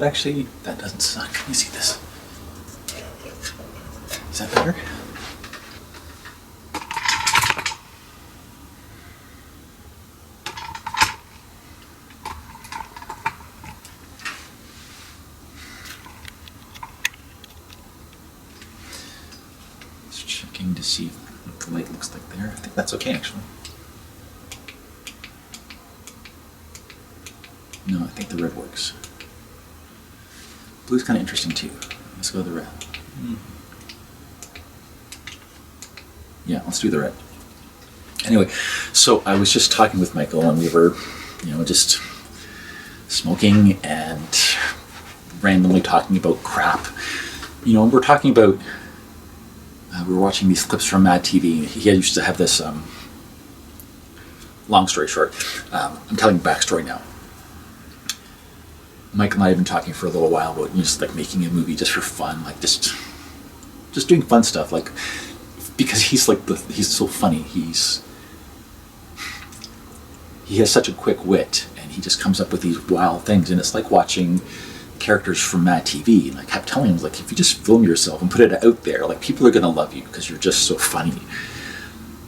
that doesn't suck. Let me see this. Is that better? Just checking to see what the light looks like there. I think that's okay, actually. No, I think the red works. Blue's kind of interesting too. Let's go with the red. Yeah, let's do the red. Anyway, so I was just talking with Michael, and we were, just smoking and randomly talking about crap. We're talking about, we were watching these clips from Mad TV. He used to have this, long story short, I'm telling the backstory now. Mike and I have been talking for a little while about just like making a movie just for fun, like just doing fun stuff, like because he's so funny. He has such a quick wit, and he just comes up with these wild things, and it's like watching characters from Mad TV. And I kept telling him, like, if you just film yourself and put it out there, like, people are gonna love you because you're just so funny.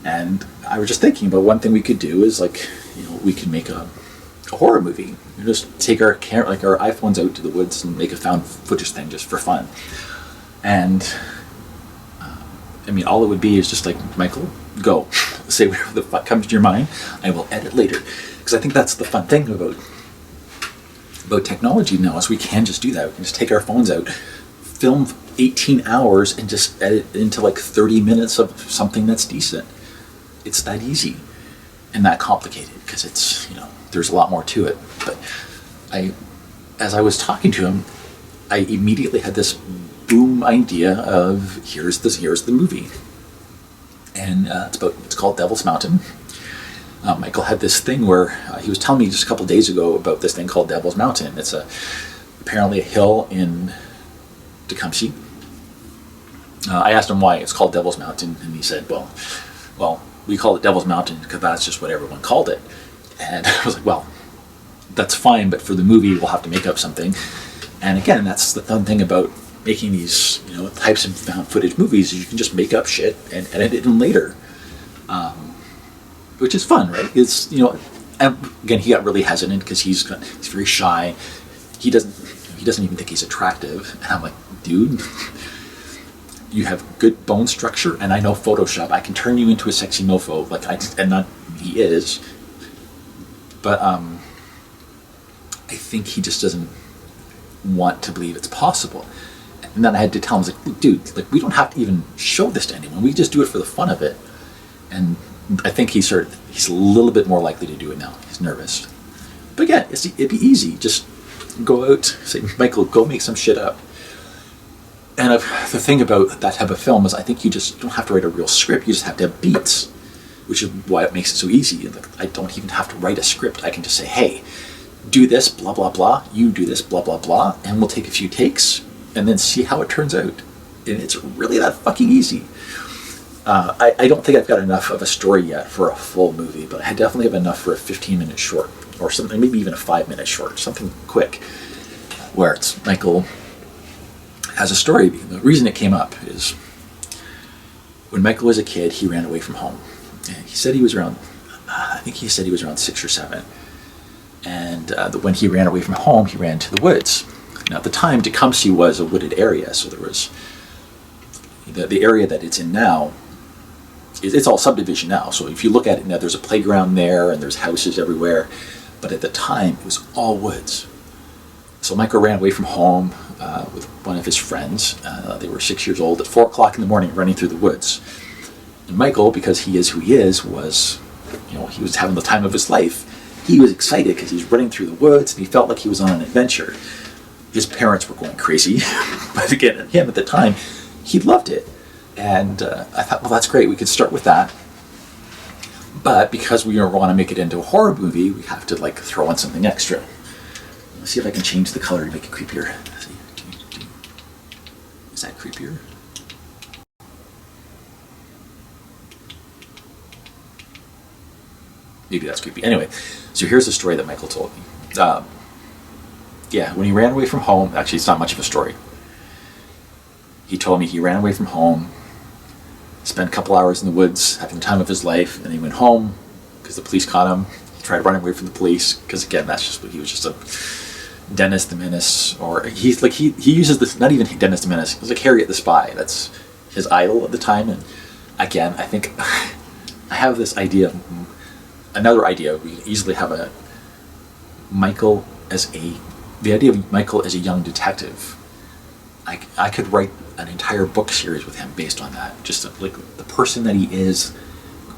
And I was just thinking about one thing we could do is like, we could make a horror movie. We just take our our iPhones out to the woods and make a found footage thing just for fun. And all it would be is just like, Michael, go say whatever the fuck comes to your mind. I will edit later, because I think that's the fun thing about technology now, is we can just do that. We can just take our phones out, film 18 hours, and just edit into like 30 minutes of something that's decent. It's that easy and that complicated, because it's there's a lot more to it. But as I was talking to him, I immediately had this boom idea of here's the movie, and it's called Devil's Mountain. Michael had this thing where he was telling me just a couple days ago about this thing called Devil's Mountain. It's apparently a hill in Tecumseh. I asked him why it's called Devil's Mountain, and he said, well, we call it Devil's Mountain because that's just what everyone called it. And I was like, well, that's fine, but for the movie we'll have to make up something. And again, that's the fun thing about making these types of found footage movies, is you can just make up shit and edit it in later, which is fun, right? It's and again, he got really hesitant because he's very shy. He doesn't even think he's attractive, and I'm like, dude, you have good bone structure, and I know Photoshop. I can turn you into a sexy mofo, he is. But I think he just doesn't want to believe it's possible. And then I had to tell him, I was like, dude, like, we don't have to even show this to anyone. We just do it for the fun of it. And I think he's a little bit more likely to do it now. He's nervous. But again, it'd be easy. Just go out, say, Michael, go make some shit up. And the thing about that type of film is I think you just don't have to write a real script. You just have to have beats, which is why it makes it so easy. I don't even have to write a script. I can just say, hey, do this, blah, blah, blah. You do this, blah, blah, blah. And we'll take a few takes and then see how it turns out. And it's really that fucking easy. I don't think I've got enough of a story yet for a full movie, but I definitely have enough for a 15-minute short, or something, maybe even a 5-minute short, something quick, where it's Michael has a story. The reason it came up is when Michael was a kid, he ran away from home. He said he was around, I think he said he was around 6 or 7. And when he ran away from home, he ran to the woods. Now at the time, Tecumseh was a wooded area, so there was the area that it's in now. It's all subdivision now. So if you look at it now, there's a playground there and there's houses everywhere. But at the time, it was all woods. So Michael ran away from home with one of his friends. They were 6 years old at 4 o'clock in the morning, running through the woods. And Michael, because he is who he is, he was having the time of his life. He was excited because he's running through the woods and he felt like he was on an adventure. His parents were going crazy, but again, him at the time, he loved it. And I thought, well, that's great. We could start with that. But because we want to make it into a horror movie, we have to throw in something extra. Let's see if I can change the color to make it creepier. Is that creepier? Maybe that's creepy. Anyway, so here's the story that Michael told me. yeah, when he ran away from home, actually it's not much of a story. He told me he ran away from home, spent a couple hours in the woods having the time of his life, and he went home because the police caught him. He tried running away from the police because, again, that's just what he was, just a Dennis the Menace, or he's like he uses this, not even Dennis the Menace, he's like Harriet the Spy. That's his idol at the time. And again, I think I have this idea, another idea. We easily have the idea of Michael as a young detective. I could write an entire book series with him based on that. Just like the person that he is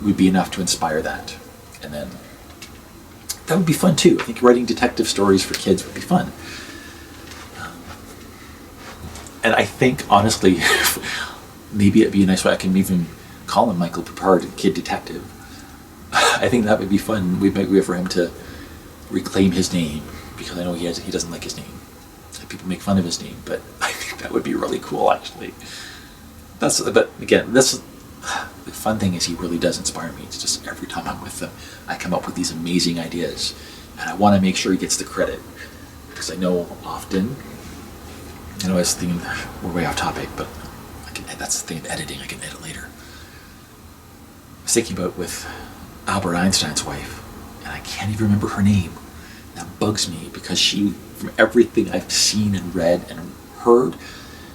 would be enough to inspire that, and then that would be fun too. I think writing detective stories for kids would be fun. And I think, honestly, maybe it'd be a nice way I can even call him Michael Poupard, Kid Detective. I think that would be fun. We might wait for him to reclaim his name, because I know he doesn't like his name. People make fun of his name, but I think that would be really cool, actually. But again, the fun thing is he really does inspire me. It's just every time I'm with him, I come up with these amazing ideas, and I want to make sure he gets the credit, because I know often, I was thinking, we're way off topic, but that's the thing of editing, I can edit later. I was thinking about with Albert Einstein's wife, and I can't even remember her name. That bugs me, because she, from everything I've seen and read and heard,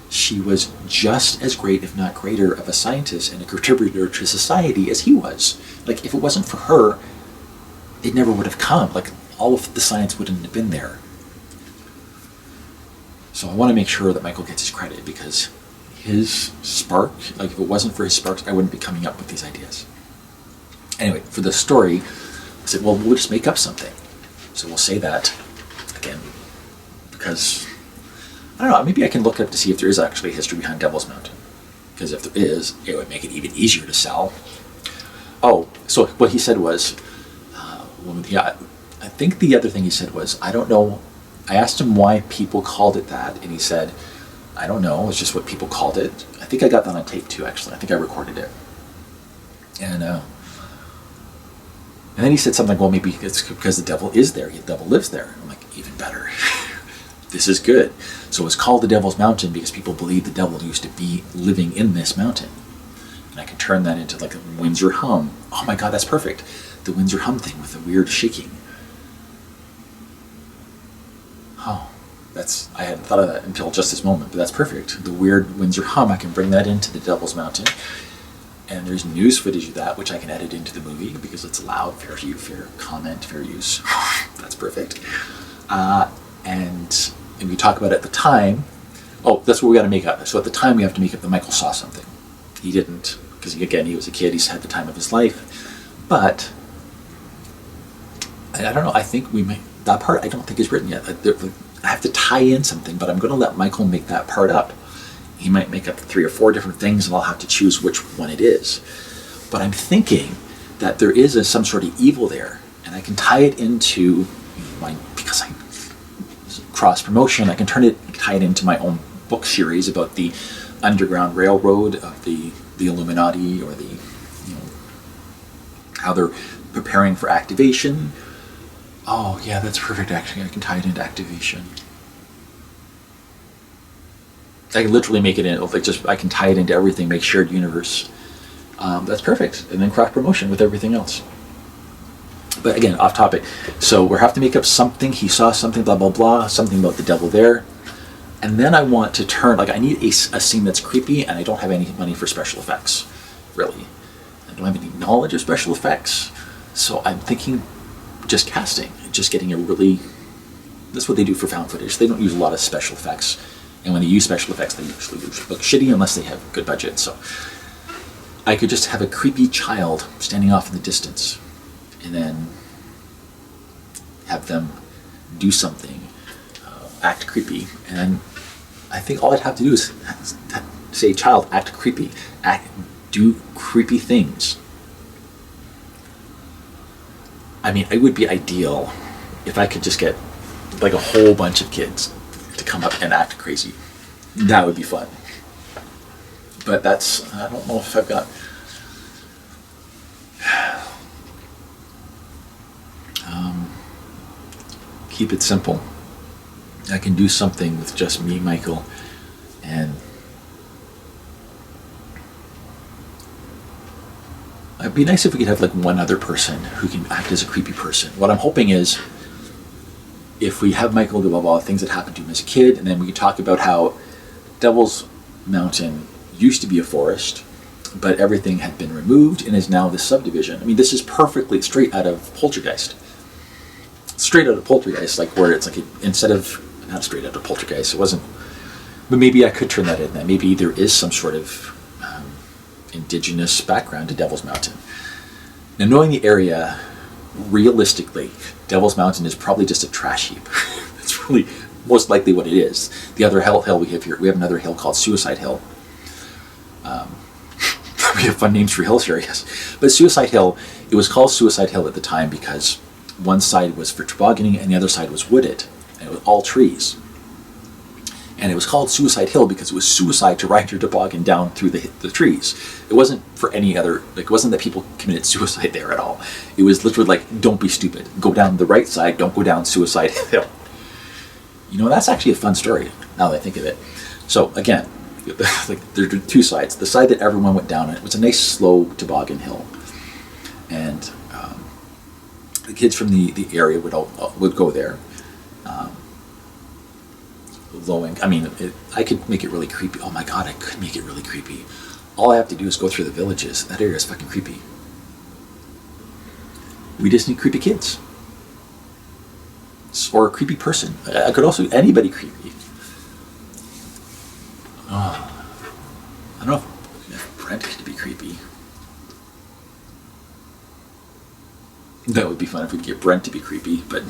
she was just as great, if not greater, of a scientist and a contributor to society as he was. Like, if it wasn't for her, it never would have come. Like, all of the science wouldn't have been there. So I want to make sure that Michael gets his credit, because his spark, like if it wasn't for his sparks, I wouldn't be coming up with these ideas. Anyway, for the story, I said, well, we'll just make up something. So we'll say that, again, because, I don't know, maybe I can look up to see if there is actually a history behind Devil's Mountain. Because if there is, it would make it even easier to sell. Oh, so what he said was, I think the other thing he said was, I don't know, I asked him why people called it that, and he said, I don't know, it's just what people called it. I think I got that on tape too, actually. I think I recorded it. And then he said something like, well, maybe it's because the devil is there, the devil lives there. I'm like, even better. This is good. So it's called the Devil's Mountain because people believe the devil used to be living in this mountain. And I can turn that into like a Windsor hum. Oh my God, that's perfect. The Windsor hum thing with the weird shaking. Oh, I hadn't thought of that until just this moment, but that's perfect. The weird Windsor hum, I can bring that into the Devil's Mountain. And there's news footage of that, which I can edit into the movie because it's allowed, fair comment, fair use. That's perfect. And we talk about at the time, that's what we got to make up. So at the time, we have to make up that Michael saw something. He didn't, because again, he was a kid, he's had the time of his life. But, I don't know, I think that part I don't think is written yet. I have to tie in something, but I'm going to let Michael make that part up. He might make up 3 or 4 different things, and I'll have to choose which one it is. But I'm thinking that there is some sort of evil there, and I can tie it into because I cross promotion. I can tie it into my own book series about the Underground Railroad of the Illuminati, or how they're preparing for activation. Oh yeah, that's perfect. Actually, I can tie it into activation. I can literally make it in, I can tie it into everything, make shared universe. That's perfect. And then cross promotion with everything else. But again, off topic. So we have to make up something. He saw something, blah, blah, blah, something about the devil there. And then I want to I need a scene that's creepy, and I don't have any money for special effects, really. I don't have any knowledge of special effects. So I'm thinking just casting, just getting that's what they do for found footage. They don't use a lot of special effects. And when they use special effects, they usually look shitty unless they have good budget. So I could just have a creepy child standing off in the distance, and then have them do something, act creepy. And I think all I'd have to do is say, child, act creepy, do creepy things. I mean, it would be ideal if I could just get like a whole bunch of kids to come up and act crazy. That would be fun. But I don't know if I've got... Keep it simple. I can do something with just me, Michael, and it'd be nice if we could have like one other person who can act as a creepy person. What I'm hoping is, if we have Michael do all the things that happened to him as a kid, and then we can talk about how Devil's Mountain used to be a forest, but everything had been removed and is now this subdivision. I mean, this is perfectly straight out of Poltergeist. Straight out of Poltergeist, like where it's like instead of, not straight out of Poltergeist, it wasn't, but maybe I could turn that in. That maybe there is some sort of indigenous background to Devil's Mountain. Now, knowing the area, realistically, Devil's Mountain is probably just a trash heap. That's really most likely what it is. The other hill we have here, we have another hill called Suicide Hill. We have fun names for hills here, I guess. But Suicide Hill, it was called Suicide Hill at the time because one side was for tobogganing and the other side was wooded. And it was all trees. And it was called Suicide Hill because it was suicide to ride your toboggan down through the trees. It wasn't for any other, like, it wasn't that people committed suicide there at all. It was literally like, don't be stupid. Go down the right side, don't go down Suicide Hill. You know, that's actually a fun story, now that I think of it. So, again, like, there are two sides. The side that everyone went down it was a nice, slow toboggan hill. And the kids from the area would go there. I could make it really creepy. Oh my god, I could make it really creepy. All I have to do is go through the villages. That area is fucking creepy. We just need creepy kids. Or a creepy person. I could also, anybody creepy. Oh, I don't know if Brent could be creepy. That would be fun if we could get Brent to be creepy, but...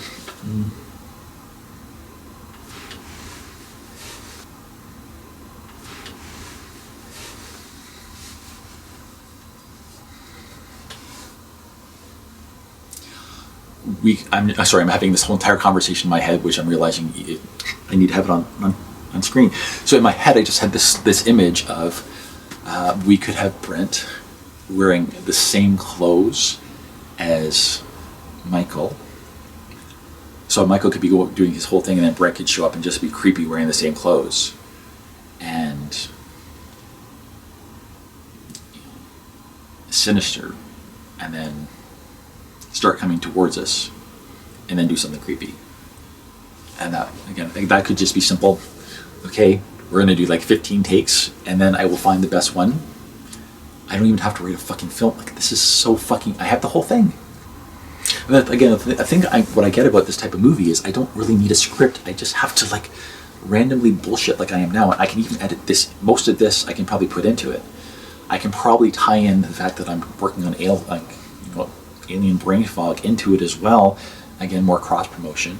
I'm having this whole entire conversation in my head, which I'm realizing I need to have it on screen. So in my head, I just had this image of we could have Brent wearing the same clothes as Michael. So Michael could be doing his whole thing, and then Brent could show up and just be creepy wearing the same clothes. And sinister. And then start coming towards us and then do something creepy. And that, again, I think that could just be simple. Okay, we're going to do like 15 takes and then I will find the best one. I don't even have to write a fucking film. Like, this is so fucking, I have the whole thing. And then, again, I think what I get about this type of movie is I don't really need a script. I just have to like randomly bullshit like I am now. And I can even edit this. Most of this I can probably put into it. I can probably tie in the fact that I'm working on alien brain fog into it as well. Again, more cross promotion,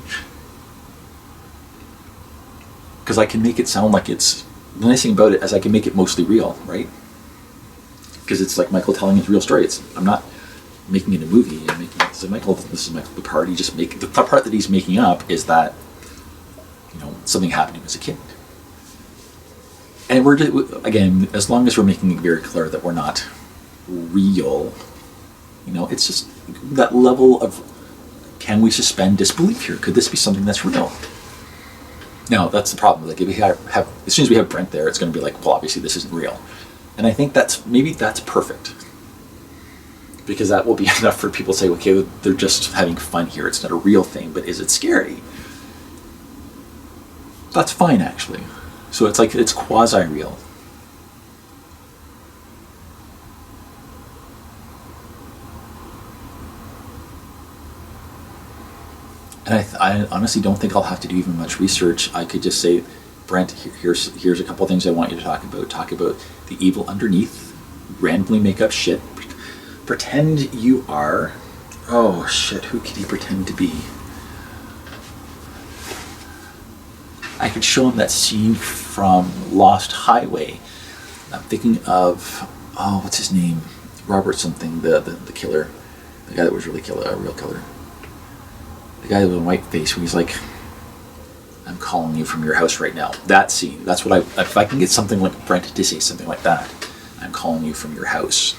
because I can make it sound like it's, the nice thing about it is I can make it mostly real, right? Because it's like Michael telling his real story. I'm not making it a movie. I'm making it, so Michael, this is Michael, the part he just make, the part that he's making up is that, something happened to him as a kid. And we're just, again, as long as we're making it very clear that we're not real, it's just that level of, can we suspend disbelief here? Could this be something that's real? Now, that's the problem. Like, if we have as soon as we have Brent there, it's going to be like, well, obviously this isn't real. And I think that's perfect. Because that will be enough for people to say, okay, they're just having fun here. It's not a real thing, but is it scary? That's fine, actually. So it's like, it's quasi-real. And I honestly don't think I'll have to do even much research. I could just say, Brent, here's a couple things I want you to talk about. Talk about the evil underneath. Randomly make up shit. Pretend you are... Oh, shit. Who could he pretend to be? I could show him that scene from Lost Highway. I'm thinking of... Oh, what's his name? Robert something. The killer. The guy that was really a real killer. The guy with a white face, when he's like, I'm calling you from your house right now. That scene. That's what if I can get something like Brent to say something like that. I'm calling you from your house.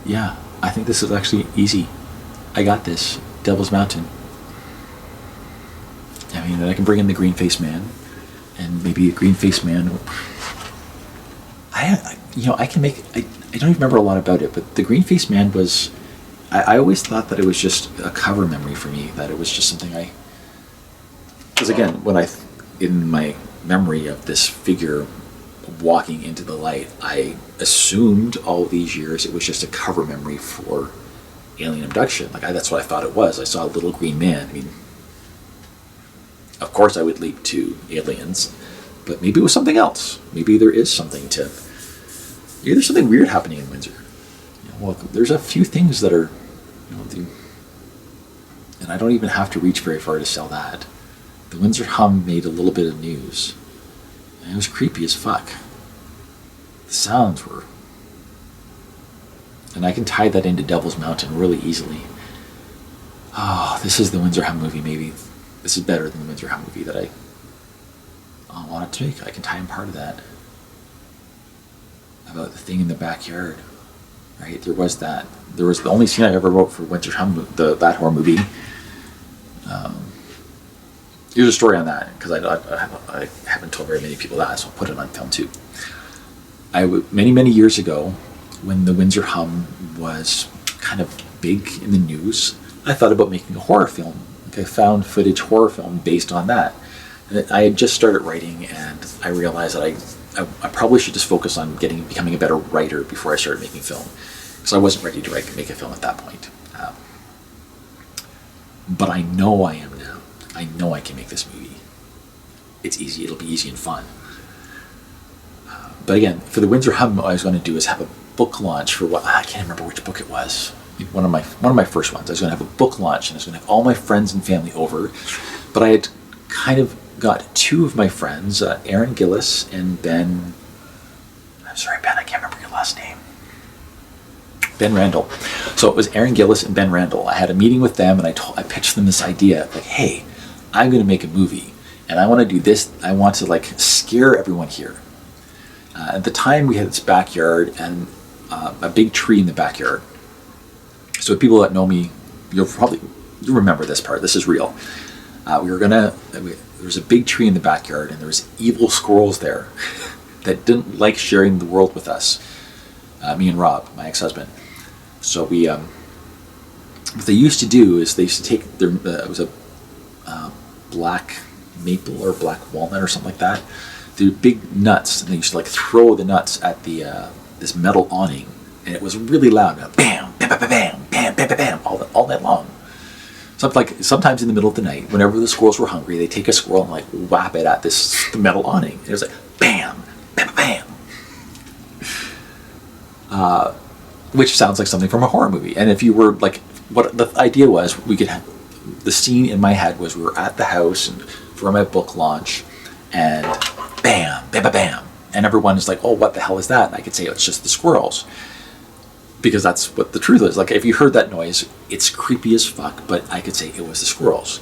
yeah, I think this is actually easy. I got this. Devil's Mountain. I mean, I can bring in the green-faced man, and maybe a green-faced man. I can make. I don't even remember a lot about it, but the green-faced man was. I always thought that it was just a cover memory for me. That it was just something I. Because again, in my memory of this figure walking into the light, I assumed all these years it was just a cover memory for alien abduction. That's what I thought it was. I saw a little green man. I mean, of course I would leap to aliens, but maybe it was something else. Maybe there is something to. Maybe there's something weird happening in Windsor. There's a few things that are, and I don't even have to reach very far to sell that. The Windsor hum made a little bit of news, and it was creepy as fuck. The sounds were, and I can tie that into Devil's Mountain really easily. Oh, this is the Windsor hum movie. Maybe this is better than the Windsor hum movie that I wanted to make. I can tie in part of that about the thing in the backyard. Right, there was that. There was the only scene I ever wrote for Windsor hum, that horror movie. Here's a story on that, because I haven't told very many people that, so I'll put it on film too. Many years ago, when the Windsor hum was kind of big in the news, I thought about making a horror film, like a found footage horror film based on that. And I had just started writing, and I realized that I probably should just focus on becoming a better writer before I started making film, because I wasn't ready to make a film at that point. But I know I am now. I know I can make this movie. It's easy. It'll be easy and fun. But again, for the Windsor hum, what I was going to do is have a book launch for I can't remember which book it was. One of my first ones. I was going to have a book launch, and I was going to have all my friends and family over. But I had kind of got two of my friends, Aaron Gillis and Ben. I'm sorry, Ben, I can't remember your last name. Ben Randall. So it was Aaron Gillis and Ben Randall. I had a meeting with them, and I pitched them this idea, like, hey, I'm going to make a movie, and I want to do this. I want to scare everyone here. At the time, we had this backyard and a big tree in the backyard. So people that know me, you'll remember this part. This is real. There was a big tree in the backyard, and there was evil squirrels there that didn't like sharing the world with us. Me and Rob, my ex-husband. So what they used to do is they used to take it was a black maple or black walnut or something like that. They were big nuts, and they used to throw the nuts at this metal awning, and it was really loud. Bam, bam, bam, bam, bam, bam, bam, bam, all night long. Sometimes in the middle of the night, whenever the squirrels were hungry, they take a squirrel and whap it at the metal awning. And it was bam, bam, bam. Which sounds like something from a horror movie. And if you were what the idea was, we could have the scene in my head was we were at the house and for my book launch, and bam, bam, bam, bam, and everyone is like, "Oh, what the hell is that?" And I could say it's just the squirrels, because that's what the truth is. If you heard that noise, it's creepy as fuck, but I could say it was the squirrels.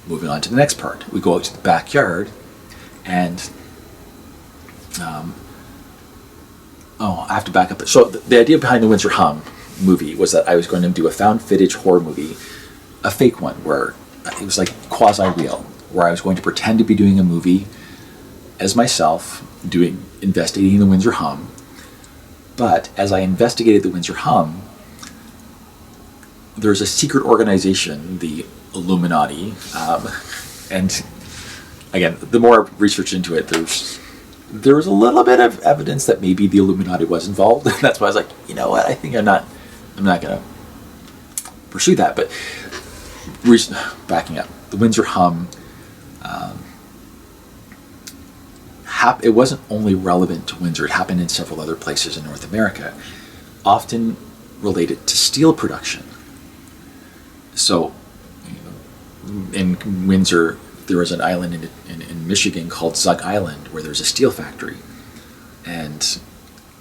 Moving on to the next part, we go out to the backyard, and I have to back up. So the idea behind the Windsor hum movie was that I was going to do a found footage horror movie, a fake one, where it was quasi-real, where I was going to pretend to be doing a movie as myself, investigating the Windsor hum. But as I investigated the Windsor hum, there's a secret organization, the Illuminati, and again, the more I researched into it, there was a little bit of evidence that maybe the Illuminati was involved. That's why I was like, you know what? I think I'm not going to pursue that. But backing up, the Windsor hum, it wasn't only relevant to Windsor. It happened in several other places in North America, often related to steel production. So, in Windsor, there was an island in Michigan called Zug Island where there's a steel factory. And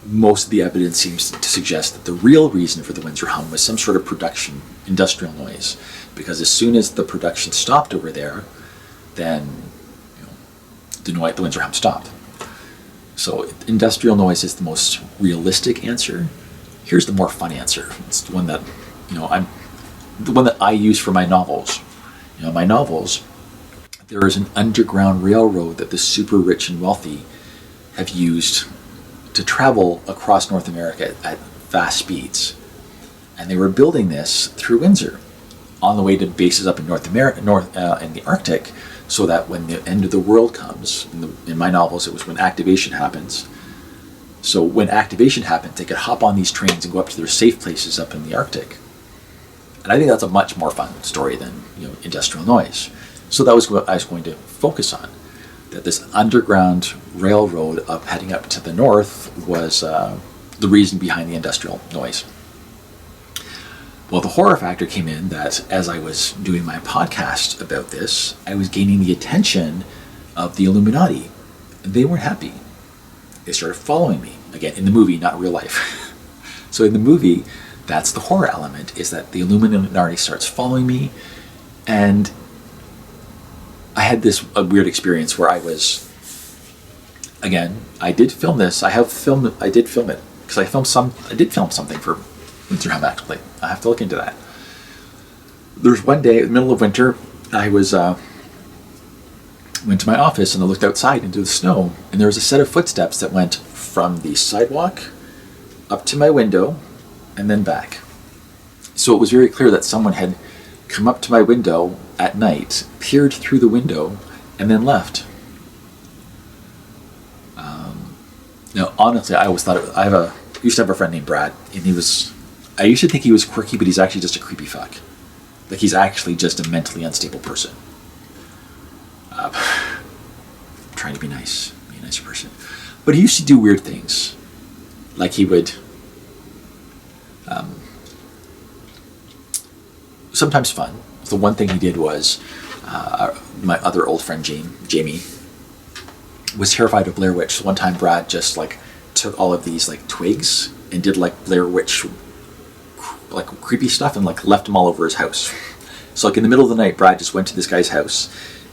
most of the evidence seems to suggest that the real reason for the Windsor hum was some sort of production, industrial noise. Because as soon as the production stopped over there, then the Windsor hum stopped. So industrial noise is the most realistic answer. Here's the more fun answer. It's the one that, the one that I use for my novels. My novels, there is an underground railroad that the super rich and wealthy have used to travel across North America at fast speeds. And they were building this through Windsor on the way to bases up in North America, in the Arctic, so that when the end of the world comes, in my novels it was when activation happens. So when activation happens, they could hop on these trains and go up to their safe places up in the Arctic. And I think that's a much more fun story than industrial noise. So that was what I was going to focus on. That this underground railroad heading up to the north was the reason behind the industrial noise. Well, the horror factor came in that as I was doing my podcast about this, I was gaining the attention of the Illuminati. And they weren't happy. They started following me. Again, in the movie, not real life. So in the movie, that's the horror element, is that the Illuminati starts following me. And I had a weird experience where I was, again, I did film this. I did film it. Because I did film something for Windsor Home, actually. I have to look into that. There's one day in the middle of winter, I was went to my office and I looked outside into the snow, and there was a set of footsteps that went from the sidewalk up to my window and then back. So it was very clear that someone had come up to my window at night, peered through the window, and then left. Now, honestly, I always thought I used to have a friend named Brad, and I used to think he was quirky, but he's actually just a creepy fuck. Like, he's actually just a mentally unstable person. Trying to be nice, be a nicer person. But he used to do weird things. Like he would sometimes fun. The one thing he did was my other old friend Jamie was terrified of Blair Witch. So one time Brad just took all of these twigs and did Blair Witch creepy stuff and left them all over his house. So in the middle of the night, Brad just went to this guy's house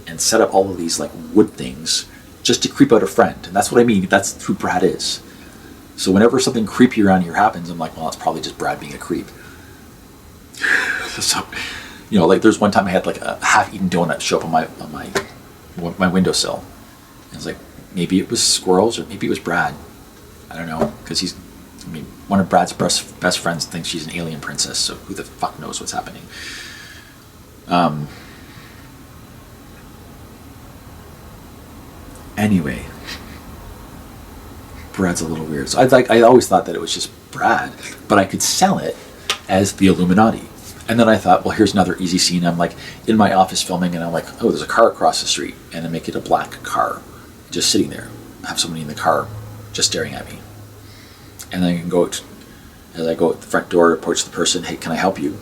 and set up all of these wood things just to creep out a friend. And that's what I mean. That's who Brad is. So whenever something creepy around here happens, I'm like, well, it's probably just Brad being a creep. So, there's one time I had a half-eaten donut show up on my windowsill. And I was like, maybe it was squirrels or maybe it was Brad. I don't know, because one of Brad's best friends thinks she's an alien princess, so who the fuck knows what's happening. Anyway, Brad's a little weird. So I always thought that it was just Brad, but I could sell it as the Illuminati. And then I thought, well, here's another easy scene. I'm in my office filming, and I'm like, oh, there's a car across the street, and I make it a black car, just sitting there. I have somebody in the car just staring at me. And then I can as I go at the front door, approach the person, hey, can I help you?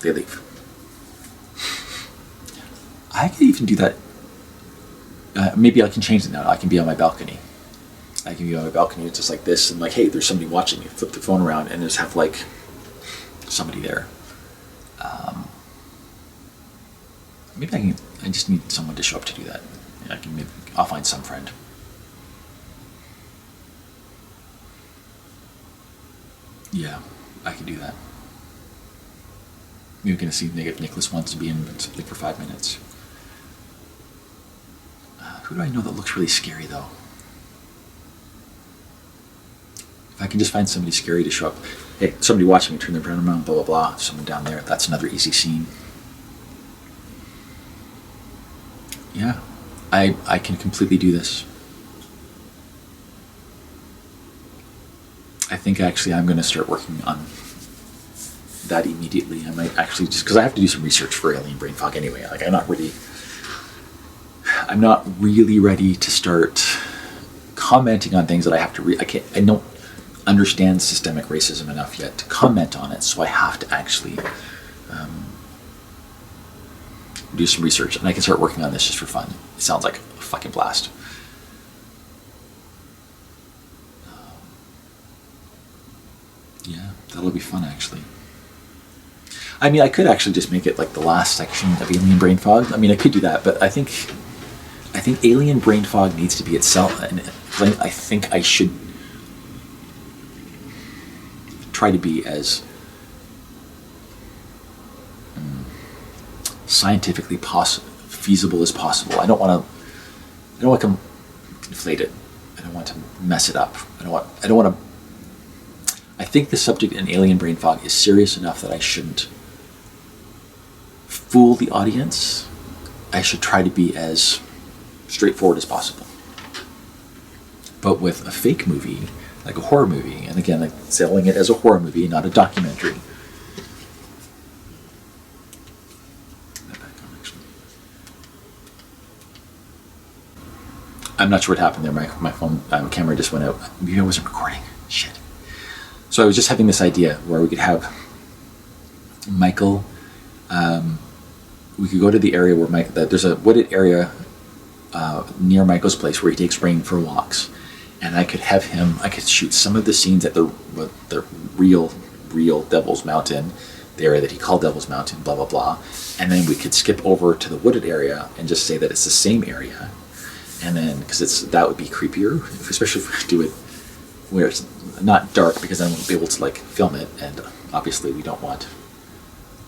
They leave. I could even do that. Maybe I can change it now. I can be on my balcony. It's just like this, and hey, there's somebody watching you. Flip the phone around and just have somebody there. Maybe I just need someone to show up to do that. I'll find some friend. Yeah, I can do that. Maybe we're going to see if Nicholas wants to be in something for 5 minutes. Who do I know that looks really scary, though? If I can just find somebody scary to show up. Hey, somebody watching me, turn their brand around, blah, blah, blah. Someone down there. That's another easy scene. Yeah, I can completely do this. I think actually I'm going to start working on that immediately. I might actually just, because I have to do some research for alien brain fog anyway. I'm not really ready to start commenting on things that I have to read. I don't understand systemic racism enough yet to comment on it, so I have to actually do some research, and I can start working on this just for fun. It sounds like a fucking blast. Yeah, that'll be fun, actually. I could actually just make it the last section of alien brain fog. I could do that, but I think alien brain fog needs to be itself, and I think I should. try to be as scientifically feasible as possible. I don't want to conflate it. I don't want to mess it up. I don't want to. I think the subject in alien brain fog is serious enough that I shouldn't fool the audience. I should try to be as straightforward as possible. But with a fake movie, like a horror movie, and again, like selling it as a horror movie, not a documentary. I'm not sure what happened there. My phone camera just went out. Maybe I wasn't recording. Shit. So I was just having this idea where we could have Michael. We could go to the area where there's a wooded area near Michael's place where he takes Rain for walks, and I could have him. I could shoot some of the scenes at the real Devil's Mountain, the area that he called Devil's Mountain, blah blah blah, and then we could skip over to the wooded area and just say that it's the same area. And then, because that would be creepier, especially if we do it where it's not dark, because then we'll be able to like film it. And obviously,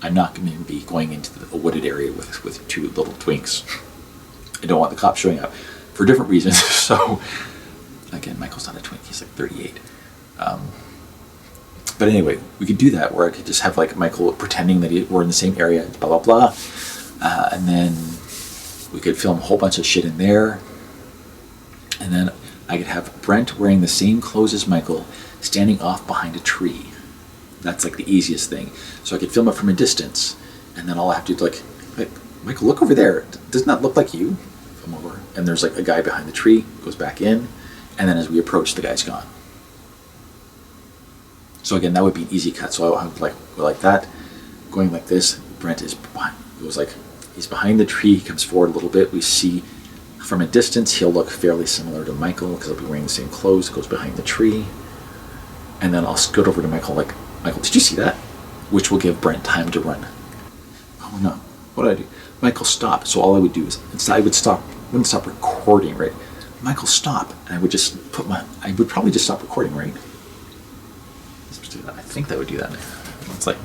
I'm not going to be going into a wooded area with two little twinks. I don't want the cops showing up for different reasons. So, again, Michael's not a twink; he's like 38. But anyway, we could do that where I could just have like Michael pretending that we're in the same area, blah blah blah, and then we could film a whole bunch of shit in there. And then I could have Brent wearing the same clothes as Michael, standing off behind a tree. That's like the easiest thing. So I could film it from a distance, and then all I have to do is like Michael, look over there. Doesn't that look like you? Film over, and there's like a guy behind the tree, goes back in, and then as we approach, the guy's gone. So again, that would be an easy cut. So I would go like that, going like this. Brent is behind, goes like, he's behind the tree, he comes forward a little bit. We see from a distance, he'll look fairly similar to Michael because he'll be wearing the same clothes, goes behind the tree. And then I'll scoot over to Michael like, Michael, did you see that? Which will give Brent time to run. Oh no, what did I do? Michael, stop. So all I would do is, I wouldn't stop recording, right? Michael, stop. And I would just I would probably just stop recording, right? I think that would do that. It's like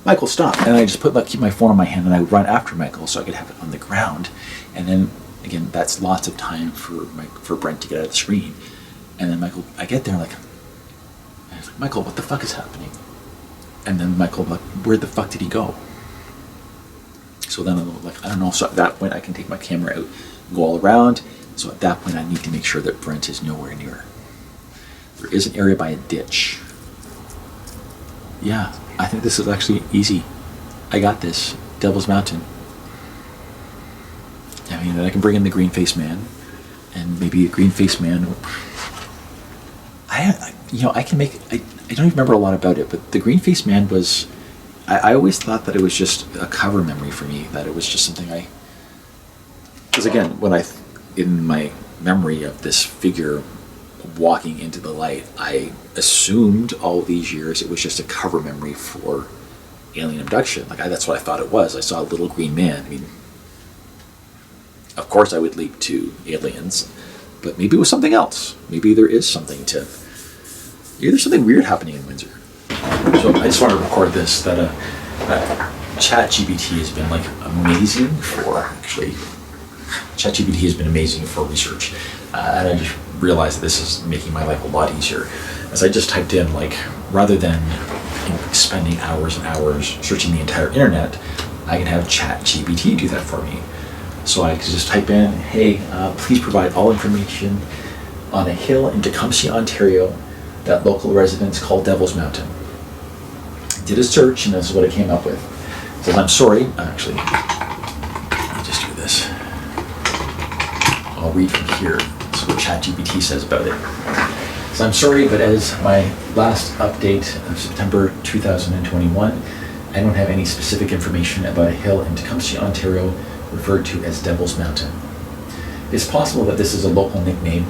Michael, stop. And I just keep my phone on my hand, and I would run after Michael so I could have it on the ground. And then, again, that's lots of time for Brent to get out of the screen. And then Michael, I get there, like, Michael, what the fuck is happening? And then Michael, like, where the fuck did he go? So then I'm like, I don't know. So at that point, I can take my camera out and go all around. So at that point, I need to make sure that Brent is nowhere near. There is an area by a ditch. Yeah, I think this is actually easy. I got this. Devil's Mountain. I mean, I can bring in the green-faced man, and maybe a green-faced man. I can make. I don't even remember a lot about it, but the green-faced man was. I always thought that it was just a cover memory for me. That it was just something because again, in my memory of this figure walking into the light, I assumed all these years it was just a cover memory for alien abduction. That's what I thought it was. I saw a little green man. I mean, of course I would leap to aliens, but maybe it was something else. Maybe there is something maybe there's something weird happening in Windsor. So I just want to record this, that ChatGPT has been amazing ChatGPT has been amazing for research. And I just realized this is making my life a lot easier. As I just typed in, rather than spending hours and hours searching the entire internet, I can have ChatGPT do that for me. So I could just type in, hey, please provide all information on a hill in Tecumseh, Ontario, that local residents call Devil's Mountain. Did a search, and this is what it came up with. It says, I'm sorry, actually, let me just do this. I'll read from here. This is what ChatGPT says about it. So I'm sorry, but as my last update of September 2021, I don't have any specific information about a hill in Tecumseh, Ontario, referred to as Devil's Mountain. It's possible that this is a local nickname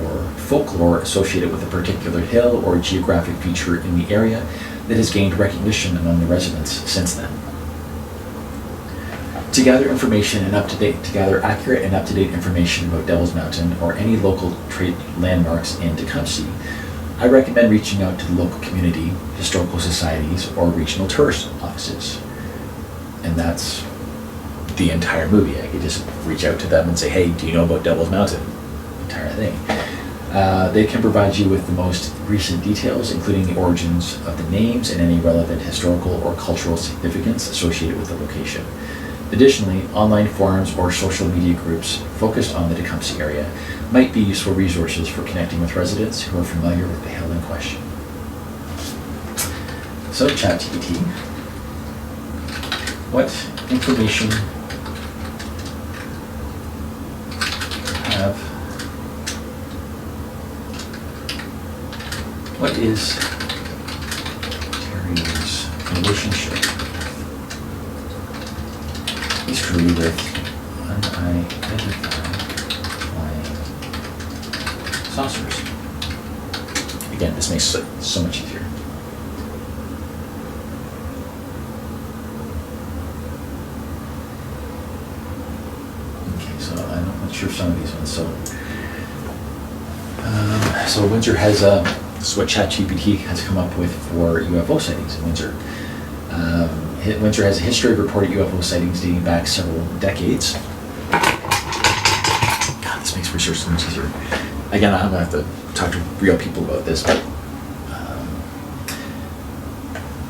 or folklore associated with a particular hill or geographic feature in the area that has gained recognition among the residents since then. To gather accurate and up-to-date information about Devil's Mountain or any local trade landmarks in Tecumseh, I recommend reaching out to the local community, historical societies, or regional tourist offices. And that's the entire movie. I could just reach out to them and say, hey, do you know about Devil's Mountain? The entire thing. They can provide you with the most recent details, including the origins of the names and any relevant historical or cultural significance associated with the location. Additionally, online forums or social media groups focused on the Tecumseh area might be useful resources for connecting with residents who are familiar with the hill in question. So, ChatGPT, what information what is Terry's relationship history with unidentified flying saucers? Again, this makes it so much easier. Okay, so I'm not sure of some of these ones. So Windsor has this is what ChatGPT has come up with for UFO sightings in Windsor. Windsor has a history of reported UFO sightings dating back several decades. God, this makes research so much easier. Again, I'm going to have to talk to real people about this, but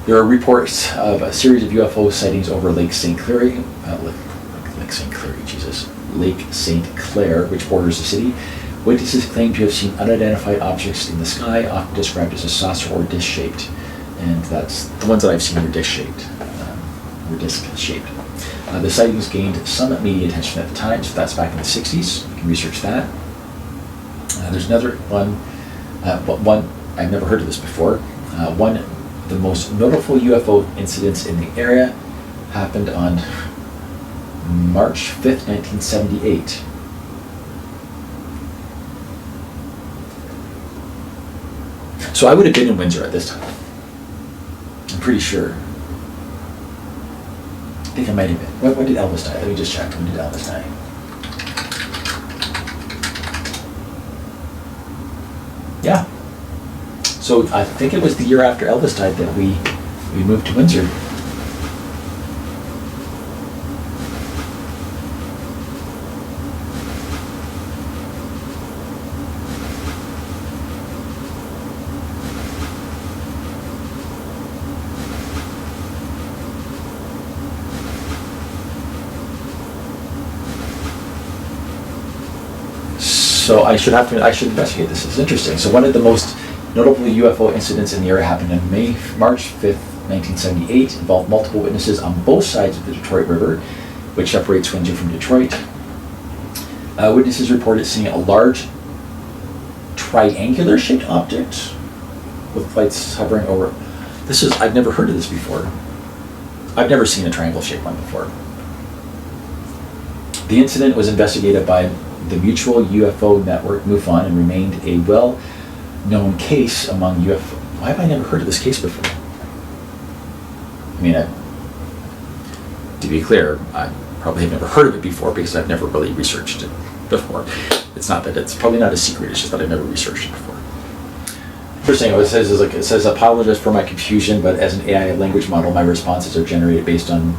there are reports of a series of UFO sightings over Lake St. Clair, Lake St. Clair, which borders the city. Witnesses claim to have seen unidentified objects in the sky, often described as a saucer or disc-shaped. And that's the ones that I've seen were disc-shaped. The sightings gained some media attention at the time, so that's back in the 60s. You can research that. There's another one, one I've never heard of this before. One of the most notable UFO incidents in the area happened on March 5th, 1978. So I would have been in Windsor at this time. I'm pretty sure. I think I might have been. When did Elvis die? Let me just check. When did Elvis die? Yeah. So I think it was the year after Elvis died that we moved to Windsor. So I should investigate this. It's interesting. So one of the most notable UFO incidents in the area happened on March 5th, 1978. Involved multiple witnesses on both sides of the Detroit River, which separates Windsor from Detroit. Witnesses reported seeing a large triangular-shaped object with lights hovering over. I've never heard of this before. I've never seen a triangle-shaped one before. The incident was investigated by the Mutual UFO Network, MUFON, and remained a well-known case among UFO. Why have I never heard of this case before? I mean, to be clear, I probably have never heard of it before because I've never really researched it before. It's not that it's probably not a secret, it's just that I've never researched it before. First thing it says is it says, apologize for my confusion, but as an AI language model, my responses are generated based on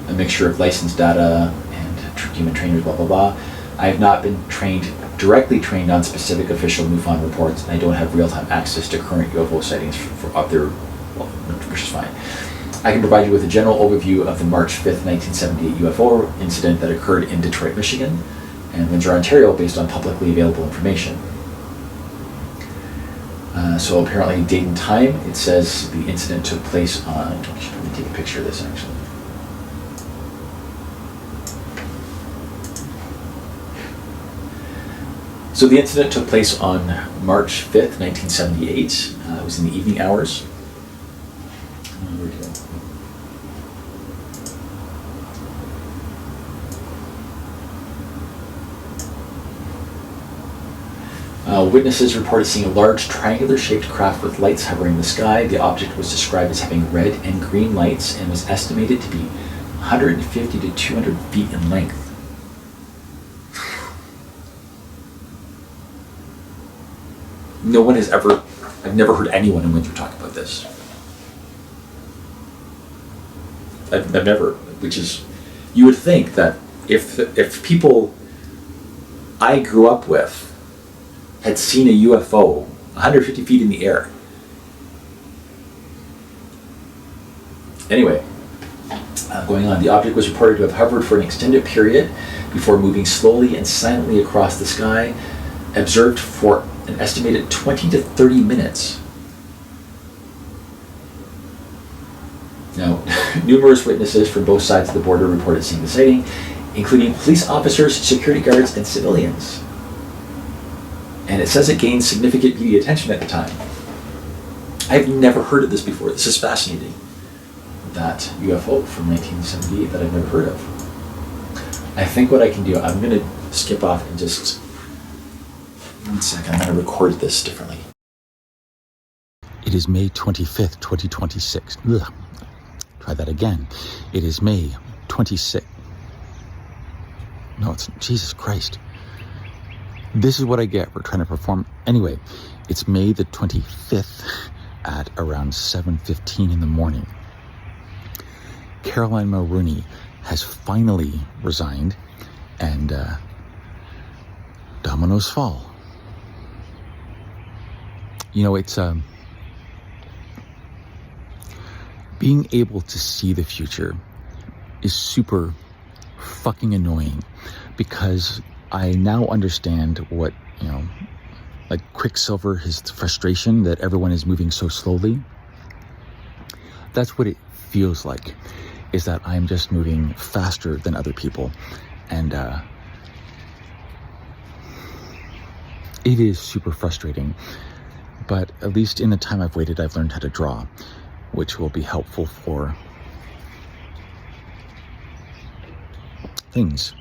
a mixture of licensed data and human trainers, blah, blah, blah. I have not been directly trained on specific official MUFON reports, and I don't have real-time access to current UFO sightings for up there, which is fine. I can provide you with a general overview of the March 5th, 1978 UFO incident that occurred in Detroit, Michigan, and Windsor, Ontario, based on publicly available information. So apparently, date and time, it says the incident took place on, let me take a picture of this actually. So the incident took place on March 5th, 1978. It was in the evening hours. Where'd it go? Witnesses reported seeing a large triangular-shaped craft with lights hovering in the sky. The object was described as having red and green lights and was estimated to be 150 to 200 feet in length. No one has ever I've never heard anyone in Windsor talk about this. I've never, which is, you would think that if people I grew up with had seen a UFO 150 feet in the air. Anyway, going on, the object was reported to have hovered for an extended period before moving slowly and silently across the sky, observed for an estimated 20 to 30 minutes. Now, numerous witnesses from both sides of the border reported seeing the sighting, including police officers, security guards, and civilians. And it says it gained significant media attention at the time. I've never heard of this before. This is fascinating. That UFO from 1978 that I've never heard of. I think what I can do, I'm going to skip off and just, 1 second, I'm going to record this differently. It is May 25th, 2026. Ugh. Try that again. It is May 26th. No, it's Jesus Christ. This is what I get for trying to perform. Anyway, it's May the 25th at around 7:15 in the morning. Caroline Mulroney has finally resigned, and dominoes fall. You know, it's being able to see the future is super fucking annoying, because I now understand what, you know, like Quicksilver, his frustration that everyone is moving so slowly. That's what it feels like, is that I'm just moving faster than other people. And it is super frustrating. But at least in the time I've waited, I've learned how to draw, which will be helpful for things.